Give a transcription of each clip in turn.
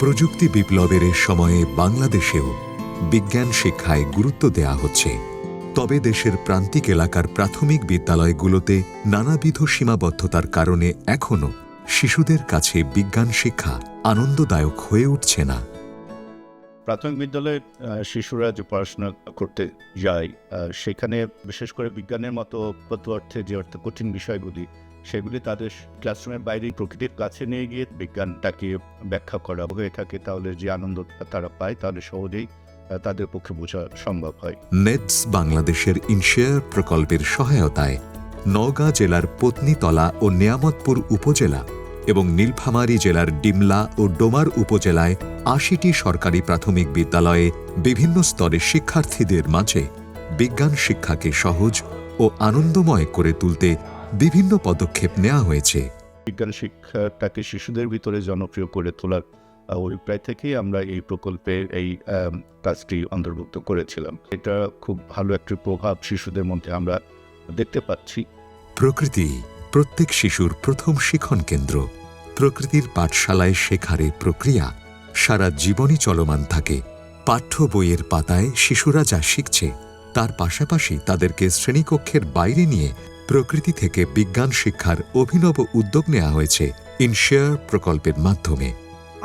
প্রযুক্তি বিপ্লবের সময়ে বাংলাদেশেও বিজ্ঞান শিক্ষায় গুরুত্ব দেয়া হচ্ছে। তবে দেশের প্রান্তিক এলাকার প্রাথমিক বিদ্যালয়গুলোতে নানাবিধ সীমাবদ্ধতার কারণে এখনও শিশুদের কাছে বিজ্ঞান শিক্ষা আনন্দদায়ক হয়ে উঠছে না। প্রাথমিক বিদ্যালয়ে শিশুরা যে পড়াশোনা করতে যায় সেখানে বিশেষ করে বিজ্ঞানের মতো অর্থে যে কঠিন বিষয়গুলি সেগুলি তাদের ক্লাসরুমের বাইরে প্রকৃতির কাছে নিয়ে গিয়ে বিজ্ঞানটাকে ব্যাখ্যা করা হয়ে থাকে, তাহলে যে আনন্দ তারা পায় তাহলে সহজেই তাদের পক্ষে বোঝা সম্ভব হয়। নেটস বাংলাদেশের ইনশেয়ার প্রকল্পের সহায়তায় নওগাঁ জেলার পত্নীতলা ও নেয়ামতপুর উপজেলা এবং নীলফামারী জেলার ডিমলা ও ডোমার উপজেলায় ৮০টি সরকারি প্রাথমিক বিদ্যালয়ে বিভিন্ন স্তরের শিক্ষার্থীদের মাঝে বিজ্ঞান শিক্ষাকে সহজ ও আনন্দময় করে তুলতে বিভিন্ন পদক্ষেপ নেওয়া হয়েছে। বিজ্ঞান শিক্ষাটাকে শিশুদের ভিতরে জনপ্রিয় করে তোলার অভিপ্রায় থেকেই আমরা এই প্রকল্পে এই কাজটি অন্তর্ভুক্ত করেছিলাম। এটা খুব ভালো একটি প্রভাব শিশুদের মধ্যে আমরা দেখতে পাচ্ছি। প্রকৃতি প্রত্যেক শিশুর প্রথম শিখন কেন্দ্র। প্রকৃতির পাঠশালায় শেখার প্রক্রিয়া সারা জীবনই চলমান থাকে। পাঠ্য বইয়ের পাতায় শিশুরা যা শিখছে তার পাশাপাশি তাদেরকে শ্রেণীকক্ষের বাইরে নিয়ে প্রকৃতি থেকে বিজ্ঞান শিক্ষার অভিনব উদ্যোগ নেওয়া হয়েছে ইনশেয়ার প্রকল্পের মাধ্যমে।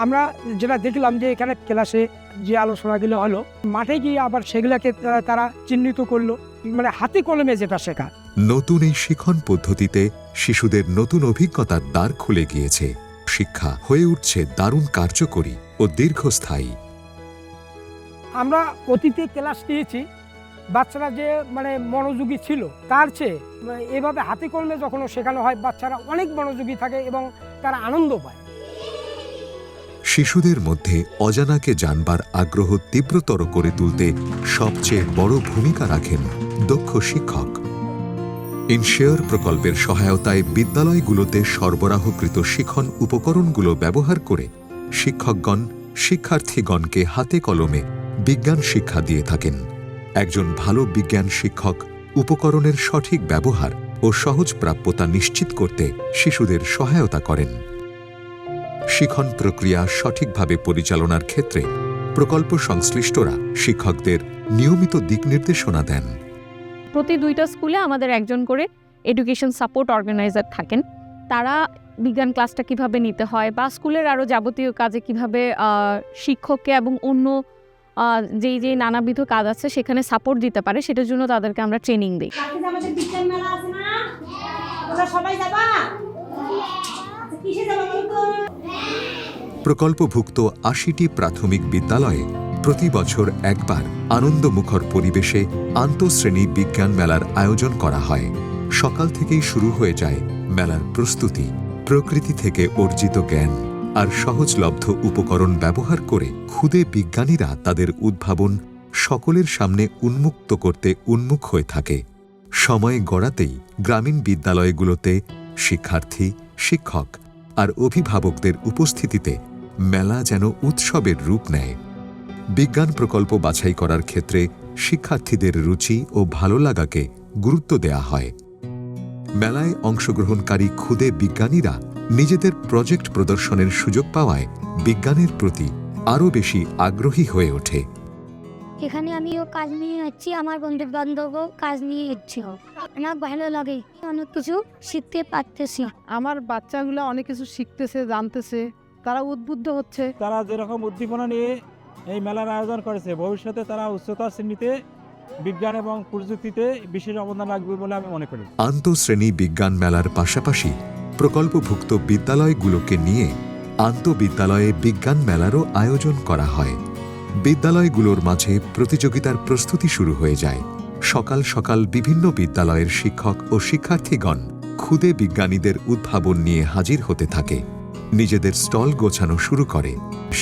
আমরা যেটা দেখলাম যে এখানে ক্লাসে যে আলোচনাগুলো হলো, মাঠে গিয়ে আবার সেগুলোকে তারা চিহ্নিত করলো, মানে হাতে কলমে যেটা শেখা। নতুন এই শিখন পদ্ধতিতে শিশুদের নতুন অভিজ্ঞতার দ্বার খুলে গিয়েছে। শিক্ষা হয়ে উঠছে দারুণ কার্যকরী ও দীর্ঘস্থায়ী। আমরা অতীতে ক্লাস নিয়েছি, বাচ্চারা যে মনোযোগী ছিল তার চেয়ে এভাবে হাতে কলমে যখন শেখানো হয় বাচ্চারা অনেক মনোযোগী থাকে এবং তারা আনন্দ পায়। শিশুদের মধ্যে অজানাকে জানবার আগ্রহ তীব্রতর করে তুলতে সবচেয়ে বড় ভূমিকা রাখেন দক্ষ শিক্ষক। ইনশেয়ার প্রকল্পের সহায়তায় বিদ্যালয়গুলোতে সরবরাহকৃত শিখন উপকরণগুলো ব্যবহার করে শিক্ষকগণ শিক্ষার্থীগণকে হাতে কলমে বিজ্ঞান শিক্ষা দিয়ে থাকেন। একজন ভালো বিজ্ঞান শিক্ষক উপকরণের সঠিক ব্যবহার ও সহজ প্রাপ্যতা নিশ্চিত করতে শিশুদের সহায়তা করেন। শিখন প্রক্রিয়া সঠিকভাবে পরিচালনার ক্ষেত্রে প্রকল্প সংশ্লিষ্টরা শিক্ষকদের নিয়মিত দিক নির্দেশনা দেন। প্রতি 2টা স্কুলে আমাদের একজন করে এডুকেশন সাপোর্ট অর্গানাইজার থাকেন। তারা বিজ্ঞান ক্লাসটা কিভাবে নিতে হয় বা স্কুলের আরও যাবতীয় কাজে কিভাবে শিক্ষককে এবং অন্য যেই নানাবিধ কাজ আছে সেখানে সাপোর্ট দিতে পারে সেটার জন্য তাদেরকে আমরা ট্রেনিং দিই। প্রকল্পভুক্ত ৮০টি প্রাথমিক বিদ্যালয়ে প্রতি বছর একবার আনন্দমুখর পরিবেশে আন্তঃশ্রেণী বিজ্ঞান মেলার আয়োজন করা হয়। সকাল থেকেই শুরু হয়ে যায় মেলার প্রস্তুতি। প্রকৃতি থেকে অর্জিত জ্ঞান আর সহজলব্ধ উপকরণ ব্যবহার করে ক্ষুদে বিজ্ঞানীরা তাদের উদ্ভাবন সকলের সামনে উন্মুক্ত করতে উন্মুখ হয়ে থাকে। সময় গড়াতেই গ্রামীণ বিদ্যালয়গুলোতে শিক্ষার্থী, শিক্ষক আর অভিভাবকদের উপস্থিতিতে মেলা যেন উৎসবের রূপ নেয়। বিজ্ঞান প্রকল্প বাছাই করার ক্ষেত্রে শিক্ষার্থীদের রুচি ও ভালো লাগাকে গুরুত্ব দেয়া হয়। মেলায় অংশগ্রহণকারী ক্ষুদে বিজ্ঞানীরা নিজেদের প্রজেক্ট প্রদর্শনের সুযোগ পাওয়ায় বিজ্ঞানের প্রতি আরও বেশি আগ্রহী হয়ে ওঠে। এখানে আমিও কাজ নিয়ে যাচ্ছি, আমার বন্ধু বান্ধবও কাজ নিয়ে যাচ্ছি। আমার ভালো লাগে, অনেক কিছু শিখতে পারতেছি। আমার বাচ্চাগুলো অনেক কিছু শিখতেছে, জানতেছে, তারা উদ্বুদ্ধ হচ্ছে। তারা যেরকম উদ্দীপনা নিয়ে এই মেলার আয়োজন করেছে, ভবিষ্যতে তারা উচ্চতর শ্রেণীতে বিজ্ঞান এবং প্রযুক্তিতে বিশেষ অবদান রাখবে বলে আমি মনে করি। আন্তঃশ্রেণী বিজ্ঞান মেলার পাশাপাশি প্রকল্পভুক্ত বিদ্যালয়গুলোকে নিয়ে আন্তঃবিদ্যালয়ে বিজ্ঞান মেলারও আয়োজন করা হয়। বিদ্যালয়গুলোর মাঝে প্রতিযোগিতার প্রস্তুতি শুরু হয়ে যায়। সকাল সকাল বিভিন্ন বিদ্যালয়ের শিক্ষক ও শিক্ষার্থীগণ ক্ষুদে বিজ্ঞানীদের উদ্ভাবন নিয়ে হাজির হতে থাকে। নিজেদের স্টল গোছানো শুরু করে।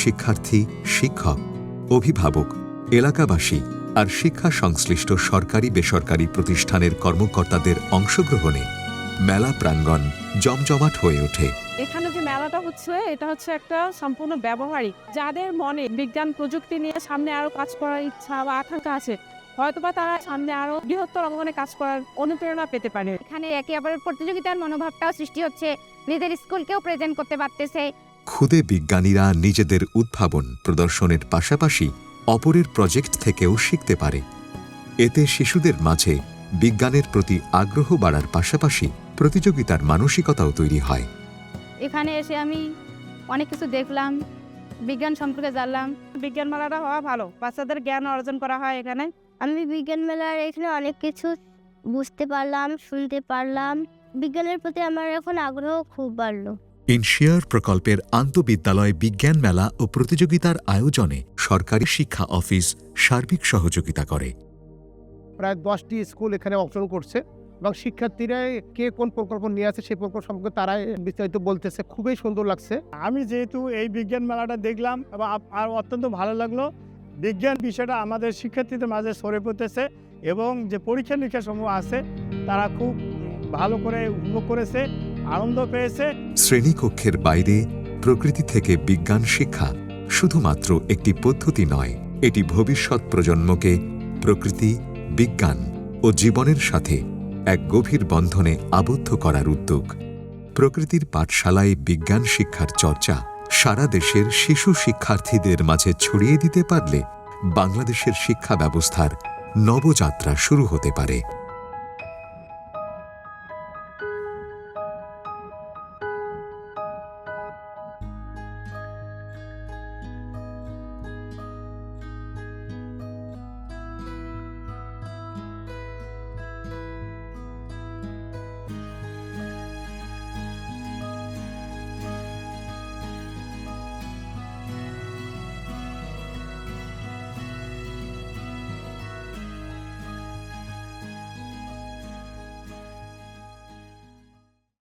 শিক্ষার্থী, শিক্ষক, অভিভাবক, এলাকাবাসী আর শিক্ষা সংশ্লিষ্ট সরকারি বেসরকারি প্রতিষ্ঠানের কর্মকর্তাদের অংশগ্রহণে মেলা প্রাঙ্গণ জমজমাট হয়ে ওঠে। এখানে যে মেলাটা হচ্ছে এটা হচ্ছে একটা সম্পূর্ণ ব্যবহারিক। যাদের মনে বিজ্ঞান প্রযুক্তি নিয়ে সামনে আরো কাজ করার ইচ্ছা বা আকাঙ্ক্ষা আছে, হয়তোবা তারা সামনে আরো বৃহত্তর অঙ্গনে কাজ করার অনুপ্রেরণা পেতে পারে। এখানে একেবারে প্রতিযোগিতার মনোভাবটাও সৃষ্টি হচ্ছে, নিজের স্কুলকেও প্রেজেন্ট করতে পারতেছে, খুদে বিজ্ঞানীরা নিজেদের উদ্ভাবন প্রদর্শনের পাশাপাশি অপরের প্রজেক্ট থেকেও শিখতে পারে। এতে শিশুদের মাঝে বিজ্ঞানের প্রতি আগ্রহ বাড়ার পাশাপাশি প্রতিযোগিতার মানসিকতাও তৈরি হয়। এখানে এসে আমি অনেক কিছু দেখলাম, বিজ্ঞান সম্পর্কে জানলাম। বিজ্ঞান মেলাটা হওয়া ভালো, বাচ্চাদের জ্ঞান অর্জন করা হয় এখানে। আমি বিজ্ঞান মেলার এখানে অনেক কিছু বুঝতে পারলাম, শুনতে পারলাম। বিজ্ঞানের প্রতি আমার এখন আগ্রহ খুব বাড়লো। ইনশিয়ার প্রকল্পের আন্তঃবিদ্যালয় বিজ্ঞান মেলা ও প্রতিযোগিতার আয়োজনে সরকারি শিক্ষা অফিস সার্বিক সহযোগিতা করে। প্রায় 10টি স্কুল এখানে অংশগ্রহণ করছে এবং শিক্ষার্থীরা কে কোন প্রকল্প নিয়ে আছে সেই প্রকল্প সম্পর্কে তারা বিস্তারিত বলতেছে। খুবই সুন্দর লাগছে। আমি যেহেতু এই বিজ্ঞান মেলাটা দেখলাম এবং আর অত্যন্ত ভালো লাগলো। বিজ্ঞান বিষয়টা আমাদের শিক্ষার্থীদের মাঝে ছড়িয়ে পড়তেছে এবং যে পরীক্ষা নিরীক্ষা সমূহ আছে তারা খুব ভালো করে উপভোগ করেছে, আনন্দ পেয়েছে। শ্রেণীকক্ষের বাইরে প্রকৃতি থেকে বিজ্ঞান শিক্ষা শুধুমাত্র একটি পদ্ধতি নয়, এটি ভবিষ্যৎ প্রজন্মকে প্রকৃতি, বিজ্ঞান ও জীবনের সাথে এক গভীর বন্ধনে আবদ্ধ করার উদ্যোগ। প্রকৃতির পাঠশালায় বিজ্ঞান শিক্ষার চর্চা সারা দেশের শিশু শিক্ষার্থীদের মাঝে ছড়িয়ে দিতে পারলে বাংলাদেশের শিক্ষা ব্যবস্থার নবযাত্রা শুরু হতে পারে।